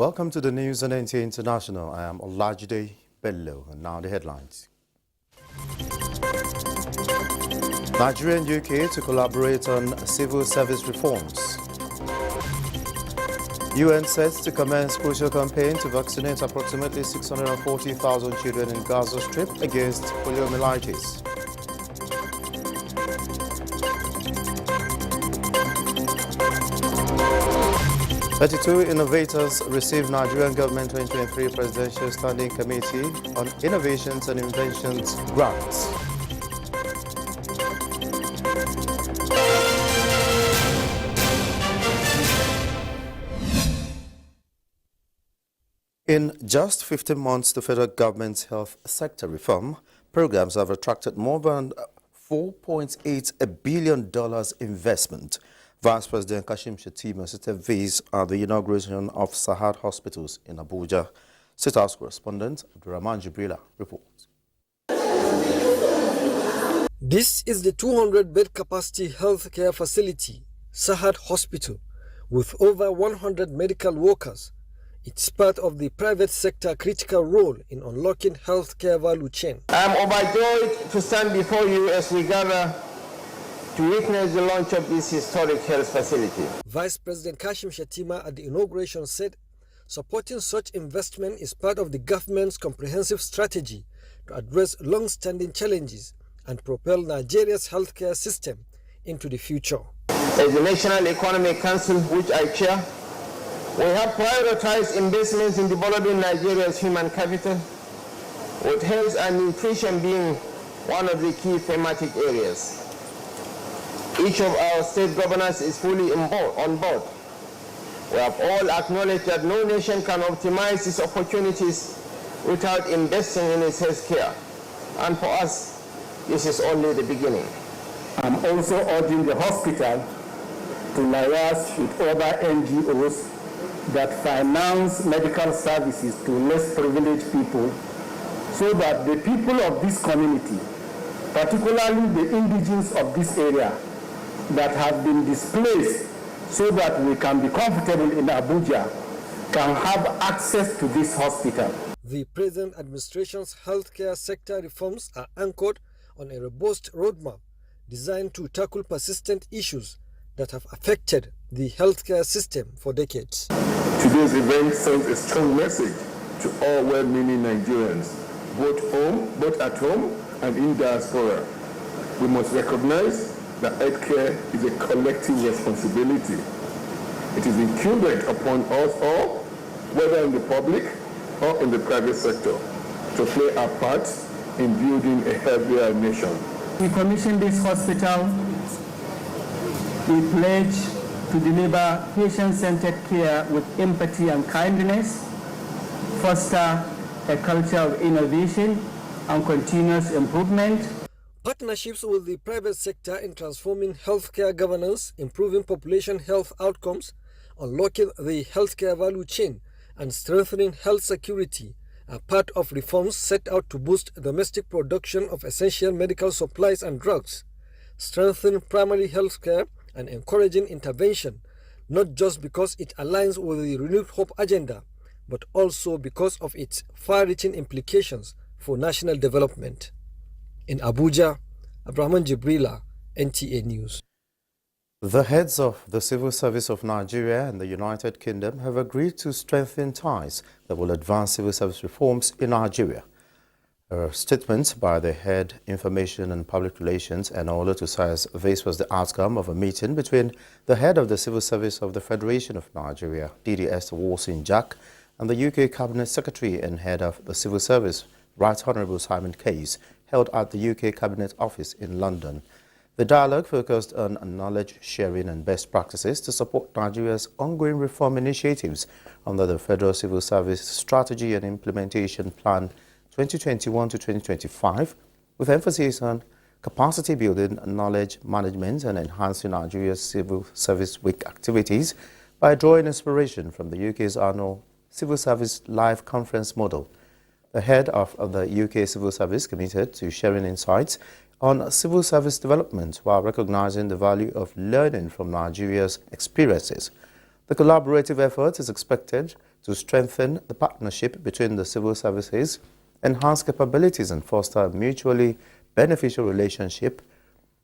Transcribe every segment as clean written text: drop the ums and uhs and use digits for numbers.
Welcome to the news on NTA International. I am Olajide Bello, and now the headlines. Nigeria and UK to collaborate on civil service reforms. UN sets to commence crucial campaign to vaccinate approximately 640,000 children in Gaza Strip against poliomyelitis. 32 innovators received Nigerian Government 2023 Presidential Standing Committee on Innovations and Inventions grants. In just 15 months, the federal government's health sector reform programs have attracted more than $4.8 billion investment. Vice President Kashim Shettima cited these at the inauguration of Sahad hospitals in Abuja. State House correspondent Abdurrahman Jibrila reports. This is the 200-bed capacity healthcare facility, Sahad Hospital, with over 100 medical workers. It's part of the private sector critical role in unlocking healthcare value chain. I'm overjoyed to stand before you as we gather to witness the launch of this historic health facility. Vice President Kashim Shettima at the inauguration said supporting such investment is part of the government's comprehensive strategy to address long-standing challenges and propel Nigeria's healthcare system into the future. As the National Economic Council, which I chair, we have prioritized investments in developing Nigeria's human capital, with health and nutrition being one of the key thematic areas. Each of our state governors is fully on board. We have all acknowledged that no nation can optimize its opportunities without investing in its health care. And for us, this is only the beginning. I'm also urging the hospital to liaise with other NGOs that finance medical services to less privileged people so that the people of this community, particularly the indigenes of this area, that have been displaced so that we can be comfortable in Abuja, can have access to this hospital. The present administration's healthcare sector reforms are anchored on a robust roadmap designed to tackle persistent issues that have affected the healthcare system for decades. Today's event sends a strong message to all well-meaning Nigerians, both at home and in diaspora. We must recognize that healthcare is a collective responsibility. It is incumbent upon us all, whether in the public or in the private sector, to play our part in building a healthier nation. We commissioned this hospital. We pledge to deliver patient-centered care with empathy and kindness, foster a culture of innovation and continuous improvement. Partnerships with the private sector in transforming healthcare governance, improving population health outcomes, unlocking the healthcare value chain, and strengthening health security are part of reforms set out to boost domestic production of essential medical supplies and drugs, strengthen primary healthcare, and encouraging intervention, not just because it aligns with the Renewed Hope agenda, but also because of its far-reaching implications for national development. In Abuja, Abdurrahman Jibrila, NTA News. The heads of the Civil Service of Nigeria and the United Kingdom have agreed to strengthen ties that will advance civil service reforms in Nigeria. A statement by the head Information and Public Relations and Olutu says this was the outcome of a meeting between the head of the Civil Service of the Federation of Nigeria, DDS Wilson Jack, and the UK Cabinet Secretary and head of the Civil Service, Right Honourable Simon Case, held at the UK Cabinet Office in London. The dialogue focused on knowledge sharing and best practices to support Nigeria's ongoing reform initiatives under the Federal Civil Service Strategy and Implementation Plan 2021 to 2025, with emphasis on capacity building, knowledge management, and enhancing Nigeria's Civil Service Week activities by drawing inspiration from the UK's annual Civil Service Live Conference model. The head of the UK Civil Service committed to sharing insights on civil service development while recognizing the value of learning from Nigeria's experiences. The collaborative effort is expected to strengthen the partnership between the civil services, enhance capabilities and foster a mutually beneficial relationship.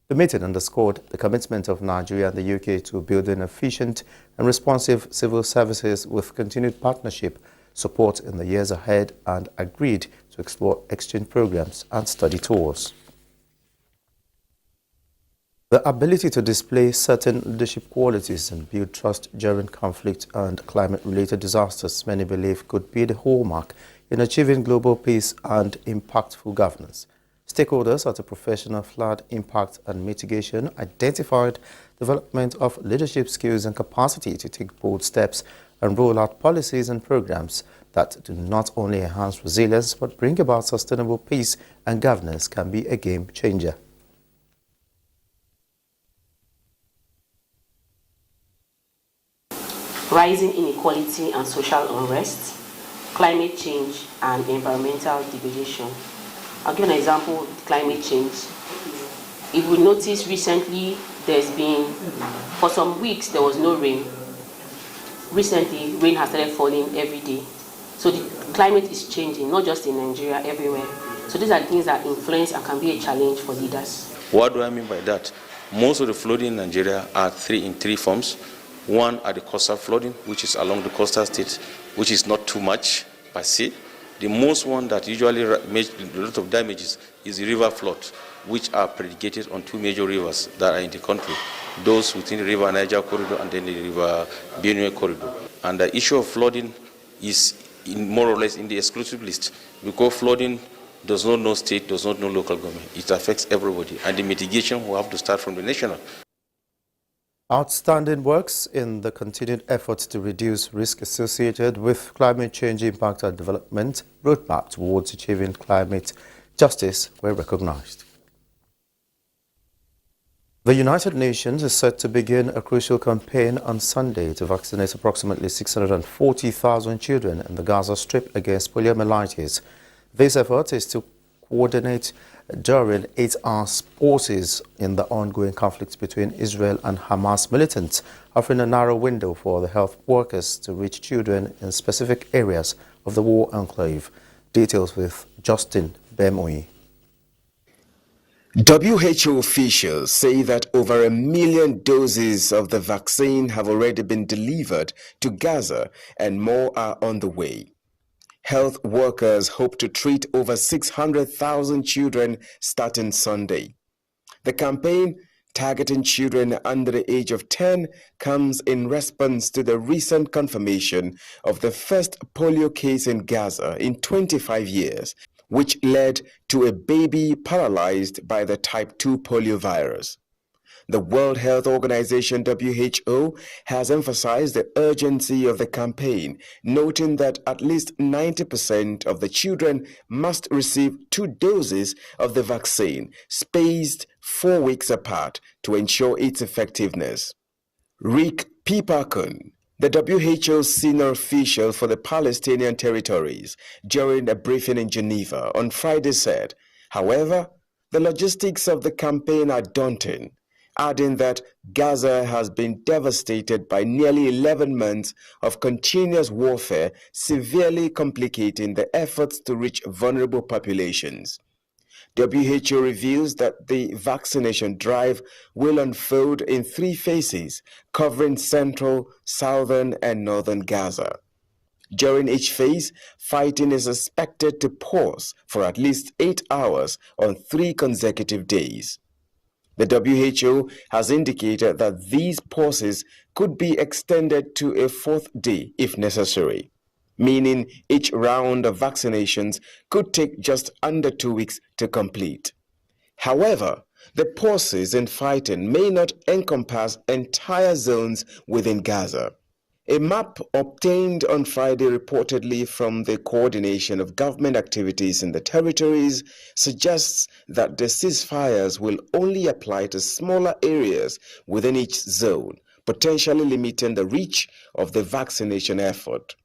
The meeting underscored the commitment of Nigeria and the UK to building efficient and responsive civil services with continued partnership, support in the years ahead, and agreed to explore exchange programs and study tours. The ability to display certain leadership qualities and build trust during conflict and climate-related disasters, many believe, could be the hallmark in achieving global peace and impactful governance. Stakeholders at the Professional Flood Impact and Mitigation identified development of leadership skills and capacity to take bold steps and roll out policies and programs that do not only enhance resilience but bring about sustainable peace and governance can be a game changer. Rising inequality and social unrest, climate change and environmental degradation. I'll give an example of climate change. If we notice recently, there's been, for some weeks, there was no rain. Recently, rain has started falling every day. So the climate is changing, not just in Nigeria, everywhere. So these are things that influence and can be a challenge for leaders. What do I mean by that? Most of the flooding in Nigeria are in three forms. One are the coastal flooding, which is along the coastal states, which is not too much per se. The most one that usually makes a lot of damages is the river flood, which are predicated on two major rivers that are in the country, those within the river Niger corridor and then the river Benue corridor. And the issue of flooding is more or less in the exclusive list, because flooding does not know state, does not know local government. It affects everybody, and the mitigation will have to start from the national. Outstanding works in the continued efforts to reduce risk associated with climate change impact and development roadmap towards achieving climate justice were recognized. The United Nations is set to begin a crucial campaign on Sunday to vaccinate approximately 640,000 children in the Gaza Strip against poliomyelitis. This effort is to coordinate during 8 hours pauses in the ongoing conflict between Israel and Hamas militants, offering a narrow window for the health workers to reach children in specific areas of the war enclave. Details with Justin Bemoyi. WHO officials say that over 1 million doses of the vaccine have already been delivered to Gaza and more are on the way. Health workers hope to treat over 600,000 children starting Sunday. The campaign, targeting children under the age of 10, comes in response to the recent confirmation of the first polio case in Gaza in 25 years, which led to a baby paralyzed by the type 2 polio virus. The World Health Organization (WHO) has emphasized the urgency of the campaign, noting that at least 90% of the children must receive 2 doses of the vaccine, spaced 4 weeks apart, to ensure its effectiveness. Rick Pipakun, the WHO senior official for the Palestinian territories, during a briefing in Geneva on Friday said, however, the logistics of the campaign are daunting, adding that Gaza has been devastated by nearly 11 months of continuous warfare, severely complicating the efforts to reach vulnerable populations. WHO reveals that the vaccination drive will unfold in 3 phases, covering central, southern, and northern Gaza. During each phase, fighting is expected to pause for at least 8 hours on 3 consecutive days. The WHO has indicated that these pauses could be extended to a 4th day if necessary, meaning each round of vaccinations could take just under 2 weeks to complete. However, the pauses in fighting may not encompass entire zones within Gaza. A map obtained on Friday reportedly from the Coordination of Government Activities in the Territories suggests that the ceasefires will only apply to smaller areas within each zone, potentially limiting the reach of the vaccination effort.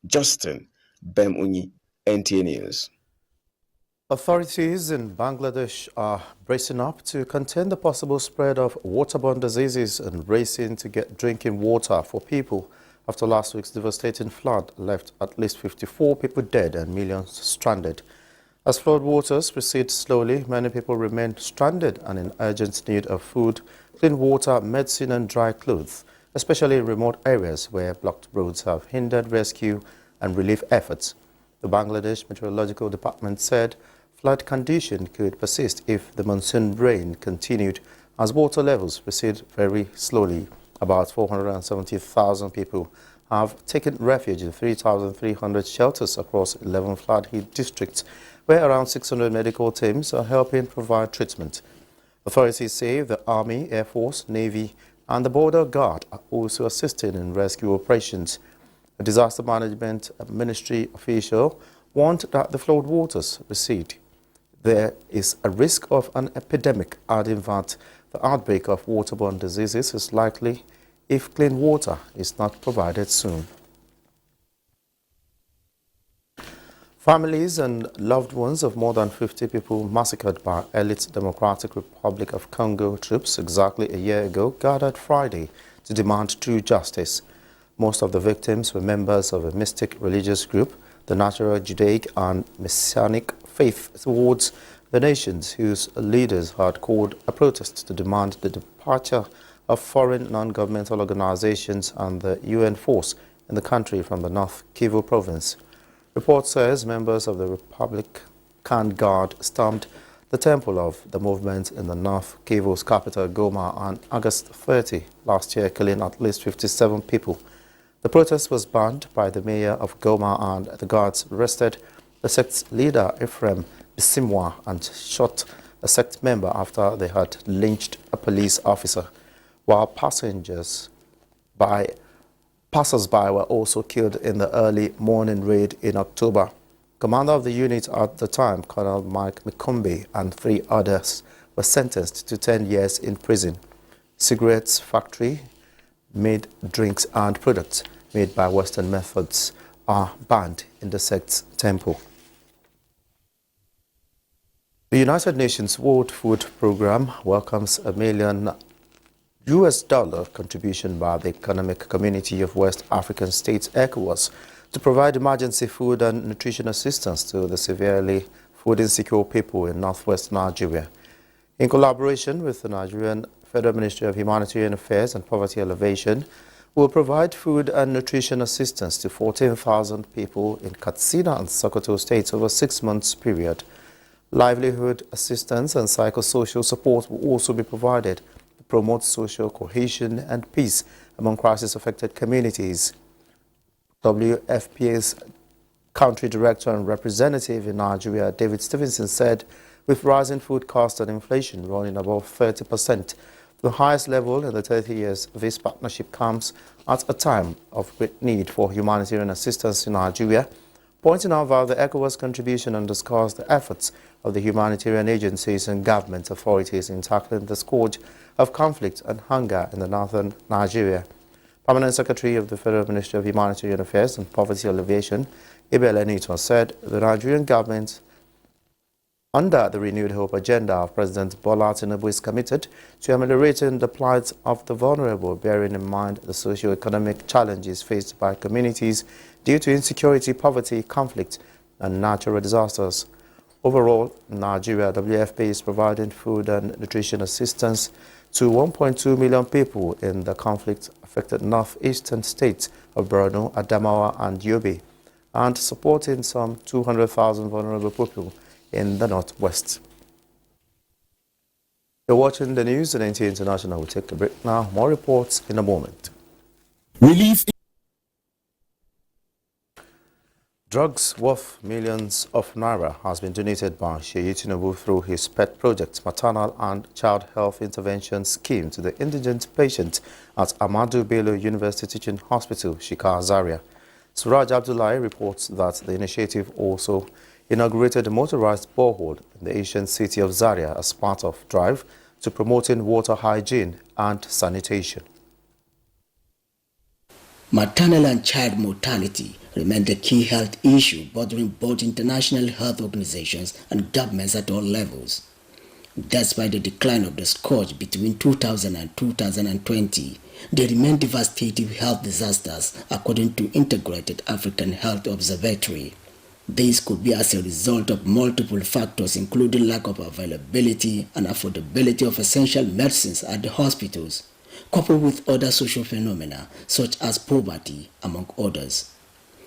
Justin Bemoyi, NTA News. Authorities in Bangladesh are bracing up to contain the possible spread of waterborne diseases and racing to get drinking water for people after last week's devastating flood left at least 54 people dead and millions stranded. As floodwaters recede slowly, many people remain stranded and in urgent need of food, clean water, medicine and dry clothes, especially in remote areas where blocked roads have hindered rescue and relief efforts. The Bangladesh Meteorological Department said flood condition could persist if the monsoon rain continued as water levels recede very slowly. About 470,000 people have taken refuge in 3,300 shelters across 11 flood-hit districts, where around 600 medical teams are helping provide treatment. Authorities say the Army, Air Force, Navy and the Border Guard are also assisting in rescue operations. A disaster management ministry official warned that the flood waters recede. There is a risk of an epidemic, adding that the outbreak of waterborne diseases is likely if clean water is not provided soon. Families and loved ones of more than 50 people massacred by elite Democratic Republic of Congo troops exactly a year ago gathered Friday to demand true justice. Most of the victims were members of a mystic religious group, the Natural Judaic and Messianic faith towards the nations whose leaders had called a protest to demand the departure of foreign non-governmental organizations and the UN force in the country from the North Kivu province. Report says members of the Republican Guard stormed the temple of the movement in the North Kivu's capital Goma on August 30 last year, killing at least 57 people. The protest was banned by the mayor of Goma, and the guards arrested the sect's leader Ephraim Bisimwa and shot a sect member after they had lynched a police officer, while passers-by were also killed in the early morning raid in October. Commander of the unit at the time, Colonel Mike Mikombe, and 3 others were sentenced to 10 years in prison. Cigarettes factory made drinks and products made by Western methods are banned in the sect's temple. The United Nations World Food Programme welcomes $1 million contribution by the Economic Community of West African States, ECOWAS, to provide emergency food and nutrition assistance to the severely food insecure people in northwest Nigeria. In collaboration with the Nigerian Federal Ministry of Humanitarian Affairs and Poverty Alleviation, will provide food and nutrition assistance to 14,000 people in Katsina and Sokoto states over a 6 months period. Livelihood assistance and psychosocial support will also be provided to promote social cohesion and peace among crisis-affected communities. WFP's country director and representative in Nigeria, David Stevenson, said with rising food costs and inflation running above 30%, the highest level in the 30 years, this partnership comes at a time of great need for humanitarian assistance in Nigeria, pointing out that the ECOWAS contribution underscores the efforts of the humanitarian agencies and government authorities in tackling the scourge of conflict and hunger in the northern Nigeria. Permanent Secretary of the Federal Ministry of Humanitarian Affairs and Poverty Alleviation, Ibel Enito, said the Nigerian government, under the Renewed Hope agenda of President Bola Tinubu, is committed to ameliorating the plight of the vulnerable, bearing in mind the socio-economic challenges faced by communities due to insecurity, poverty, conflict, and natural disasters. Overall, in Nigeria, WFP is providing food and nutrition assistance to 1.2 million people in the conflict-affected northeastern states of Borno, Adamawa, and Yobe, and supporting some 200,000 vulnerable people in the northwest. You're watching the news on NTA International. We'll take a break now. More reports in a moment. Relief. Drugs worth millions of naira has been donated by Seyi Tinubu through his pet project, Maternal and Child Health Intervention Scheme, to the indigent patient at Ahmadu Bello University Teaching Hospital, Shika, Zaria. Suraj Abdullahi reports that the initiative also inaugurated a motorized borehole in the ancient city of Zaria as part of drive to promoting water hygiene and sanitation. Maternal and child mortality remained a key health issue bothering both international health organizations and governments at all levels. Despite the decline of the scourge between 2000 and 2020, there remain devastating health disasters according to Integrated African Health Observatory. This could be as a result of multiple factors including lack of availability and affordability of essential medicines at the hospitals, coupled with other social phenomena such as poverty, among others.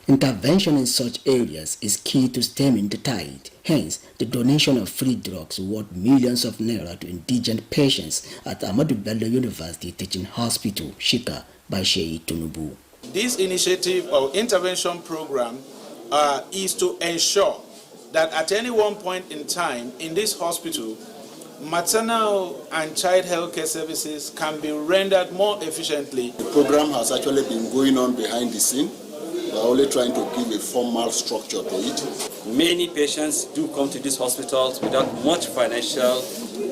Intervention in such areas is key to stemming the tide. Hence, the donation of free drugs worth millions of naira to indigent patients at Ahmadu Bello University Teaching Hospital, Shika, by Sheyi Tinubu. This initiative or intervention program is to ensure that at any one point in time in this hospital, maternal and child health care services can be rendered more efficiently. The program has actually been going on behind the scene. We're only trying to give a formal structure to it. Many patients do come to these hospitals without much financial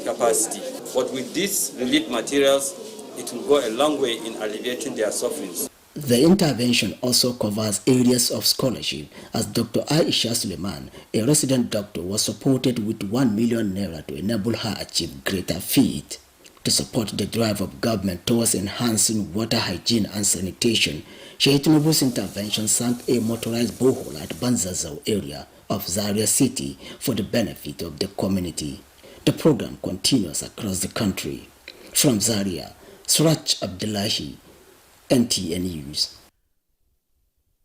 capacity. But with these relief materials, it will go a long way in alleviating their sufferings. The intervention also covers areas of scholarship, as Dr. Aisha Suleiman, a resident doctor, was supported with 1 million naira to enable her achieve greater feat. To support the drive of government towards enhancing water hygiene and sanitation, Sheyi Tinubu's intervention sank a motorized borehole at Banzazau area of Zaria City for the benefit of the community. The program continues across the country. From Zaria, Suraj Abdullahi, NTA News.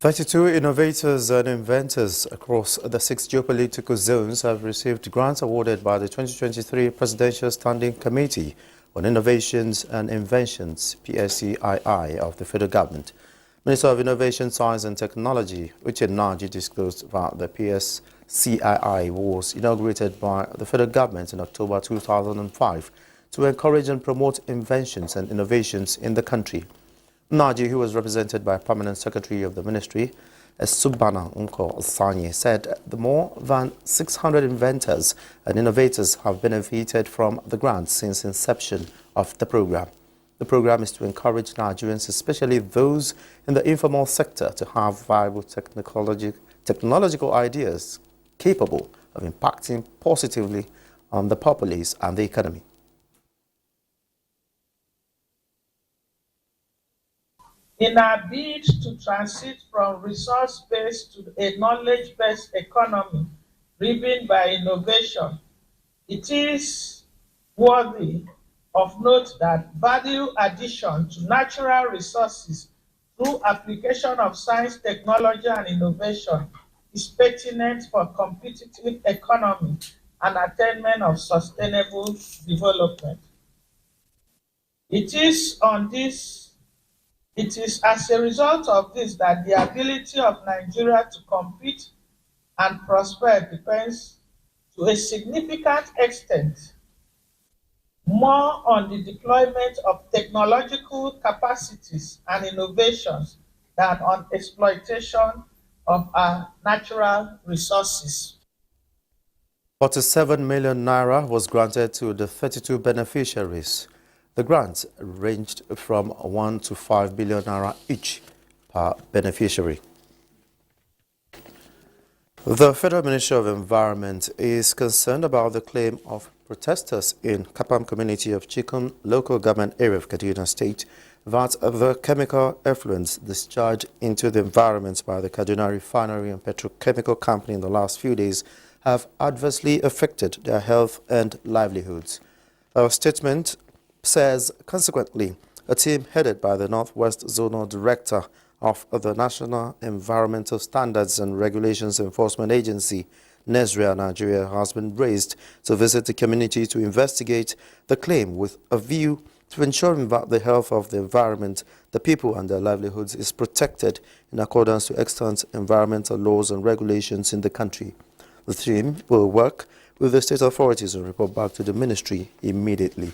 32 innovators and inventors across the 6 geopolitical zones have received grants awarded by the 2023 Presidential Standing Committee on Innovations and Inventions, PSCII, of the federal government. Minister of Innovation, Science and Technology, Uche Naji, disclosed that the PSCII was inaugurated by the federal government in October 2005 to encourage and promote inventions and innovations in the country. Naji, who was represented by Permanent Secretary of the Ministry, Subhana Unko Sanye, said the more than 600 inventors and innovators have benefited from the grants since inception of the program. The program is to encourage Nigerians, especially those in the informal sector, to have viable technological ideas capable of impacting positively on the populace and the economy. In our bid to transit from resource-based to a knowledge-based economy driven by innovation, it is worthy of note that value addition to natural resources through application of science, technology, and innovation is pertinent for competitive economy and attainment of sustainable development. It is as a result of this that the ability of Nigeria to compete and prosper depends to a significant extent more on the deployment of technological capacities and innovations than on exploitation of our natural resources. 47 million naira was granted to the 32 beneficiaries. The grants ranged from 1 to 5 billion naira each per beneficiary. The Federal Ministry of Environment is concerned about the claim of protesters in Kapam community of Chikun local government area of Kaduna State that the chemical effluents discharged into the environment by the Kaduna Refinery and Petrochemical Company in the last few days have adversely affected their health and livelihoods. Our statement says, consequently, a team headed by the Northwest Zonal Director of the National Environmental Standards and Regulations Enforcement Agency, NESRIA Nigeria, has been raised to visit the community to investigate the claim with a view to ensuring that the health of the environment, the people and their livelihoods is protected in accordance to extant environmental laws and regulations in the country. The team will work with the state authorities and report back to the ministry immediately.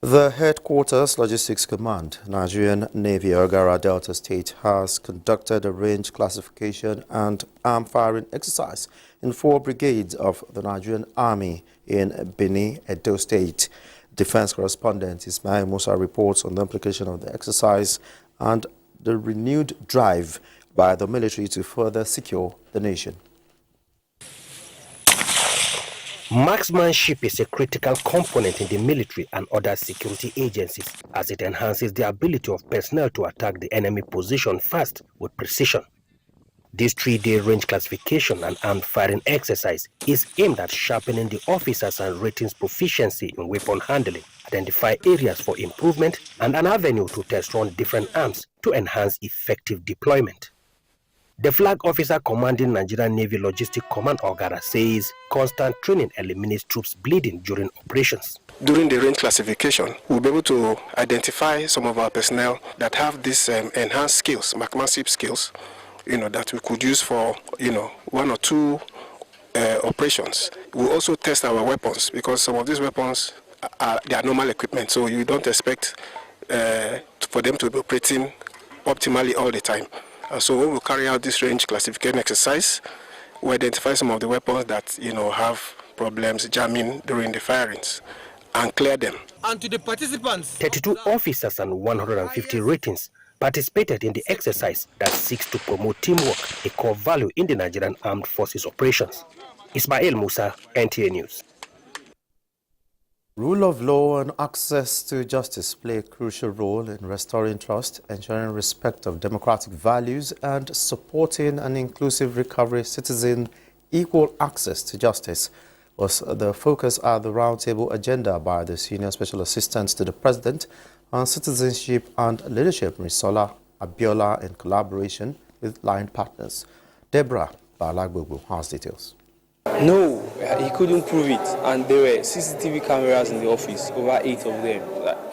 The Headquarters Logistics Command, Nigerian Navy, Ogara Delta State, has conducted a range classification and arm firing exercise in 4 brigades of the Nigerian Army in Benin, Edo State. Defense correspondent Ismail Musa reports on the implication of the exercise and the renewed drive by the military to further secure the nation. Marksmanship is a critical component in the military and other security agencies as it enhances the ability of personnel to attack the enemy position fast with precision. This 3-day range classification and armed firing exercise is aimed at sharpening the officers and ratings proficiency in weapon handling, identify areas for improvement, and an avenue to test run different arms to enhance effective deployment. The flag officer commanding Nigerian Navy Logistic Command Ogara says constant training eliminates troops bleeding during operations. During the range classification, we'll be able to identify some of our personnel that have these enhanced skills, marksmanship skills, that we could use for, one or two operations. We'll also test our weapons because some of these weapons they are normal equipment, so you don't expect for them to be operating optimally all the time. So when we carry out this range classification exercise, we identify some of the weapons that have problems jamming during the firings and clear them. And to the participants, 32 officers and 150 ratings participated in the exercise that seeks to promote teamwork, a core value in the Nigerian Armed Forces operations. Ismail Musa, NTA News. Rule of law and access to justice play a crucial role in restoring trust, ensuring respect of democratic values, and supporting an inclusive recovery. Citizen equal access to justice was the focus at the roundtable agenda by the Senior Special Assistant to the President on Citizenship and Leadership, Risola Abiola, in collaboration with line partners. Deborah Balagbogo has details. No, he couldn't prove it, and there were CCTV cameras in the office, over 8 of them.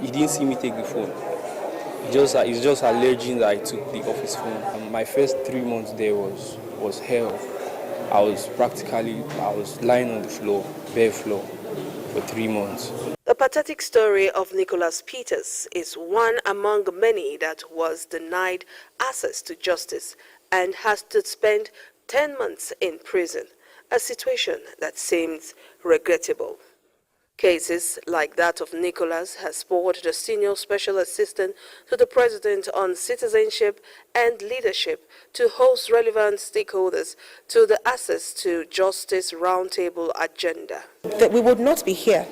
He didn't see me take the phone. He's just alleging that I took the office phone. And my first 3 months there was hell. I was lying on the floor, bare floor, for 3 months. The pathetic story of Nicholas Peters is one among many that was denied access to justice and has to spend 10 months in prison, a situation that seems regrettable. Cases like that of Nicholas has spurred the Senior Special Assistant to the President on Citizenship and Leadership to host relevant stakeholders to the Access to Justice Roundtable agenda. That we would not be here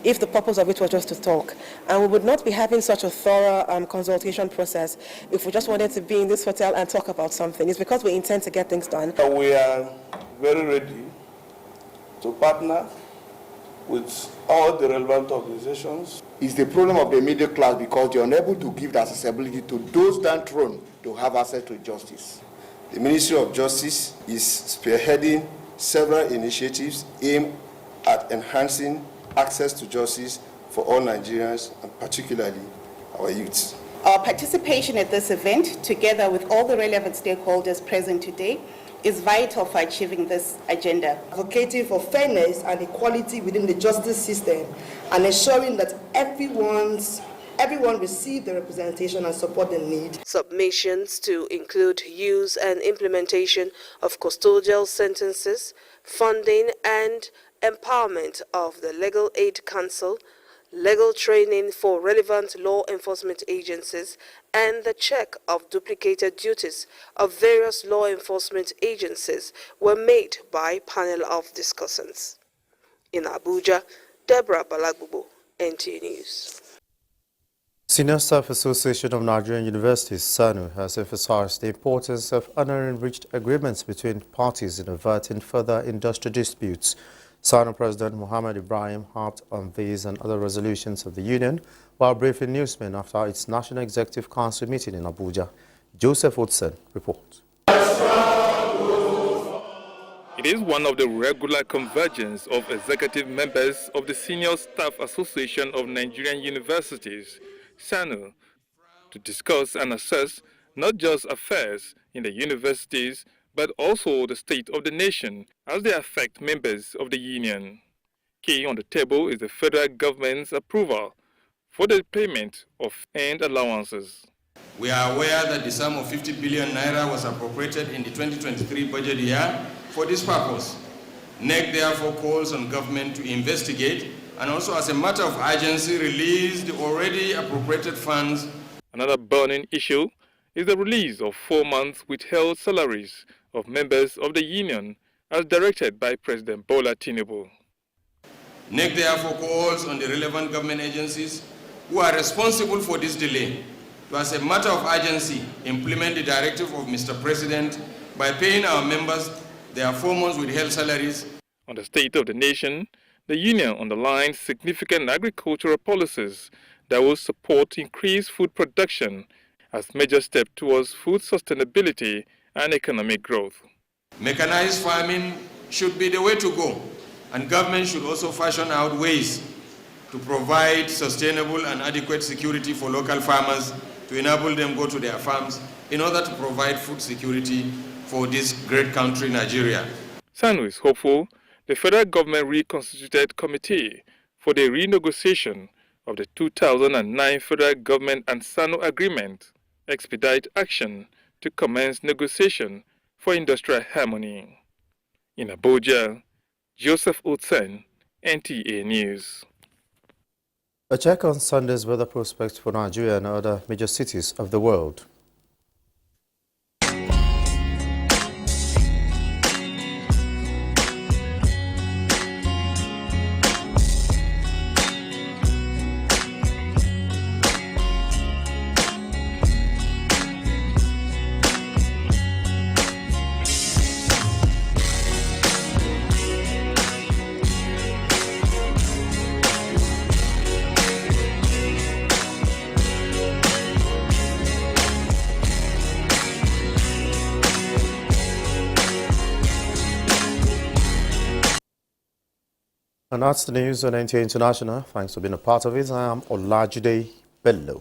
if the purpose of it was just to talk, and we would not be having such a thorough consultation process if we just wanted to be in this hotel and talk about something. It's because we intend to get things done. We are very ready to partner with all the relevant organizations. It's the problem of the middle class because they're unable to give the accessibility to those down thrown to have access to justice. The Ministry of Justice is spearheading several initiatives aimed at enhancing access to justice for all Nigerians, and particularly our youths. Our participation at this event, together with all the relevant stakeholders present today, is vital for achieving this agenda. Advocating for fairness and equality within the justice system and ensuring that everyone receive the representation and support they need. Submissions to include use and implementation of custodial sentences, funding and empowerment of the Legal Aid Council, legal training for relevant law enforcement agencies, and the check of duplicated duties of various law enforcement agencies were made by panel of discussants. In Abuja, Deborah Balagbogo, NTA News. Senior Staff Association of Nigerian Universities, SANU, has emphasized the importance of honoring reached agreements between parties in averting further industry disputes. SANU President Muhammad Ibrahim harped on these and other resolutions of the union while briefing newsmen after its National Executive Council meeting in Abuja. Joseph Woodson reports. It is one of the regular convergence of executive members of the Senior Staff Association of Nigerian Universities, SANU, to discuss and assess not just affairs in the universities but also the state of the nation as they affect members of the union. Key on the table is the federal government's approval for the payment of earned allowances. We are aware that the sum of 50 billion naira was appropriated in the 2023 budget year for this purpose. NEC therefore calls on government to investigate and also as a matter of urgency release the already appropriated funds. Another burning issue is the release of 4 months withheld salaries of members of the union as directed by President Bola Tinubu. NEC therefore calls on the relevant government agencies who are responsible for this delay to, as a matter of urgency, implement the directive of Mr. President by paying our members their 4 months withheld salaries. On the State of the Nation, the union underlines significant agricultural policies that will support increased food production as major step towards food sustainability and economic growth. Mechanized farming should be the way to go, and government should also fashion out ways to provide sustainable and adequate security for local farmers to enable them go to their farms in order to provide food security for this great country, Nigeria. SANU is hopeful the federal government reconstituted committee for the renegotiation of the 2009 federal government and SANU agreement expedite action to commence negotiation for industrial harmony. In Abuja, Joseph Utsen, NTA News. A check on Sunday's weather prospects for Nigeria and other major cities of the world. And that's the news on NTA International. Thanks for being a part of it. I am Olajide Bello.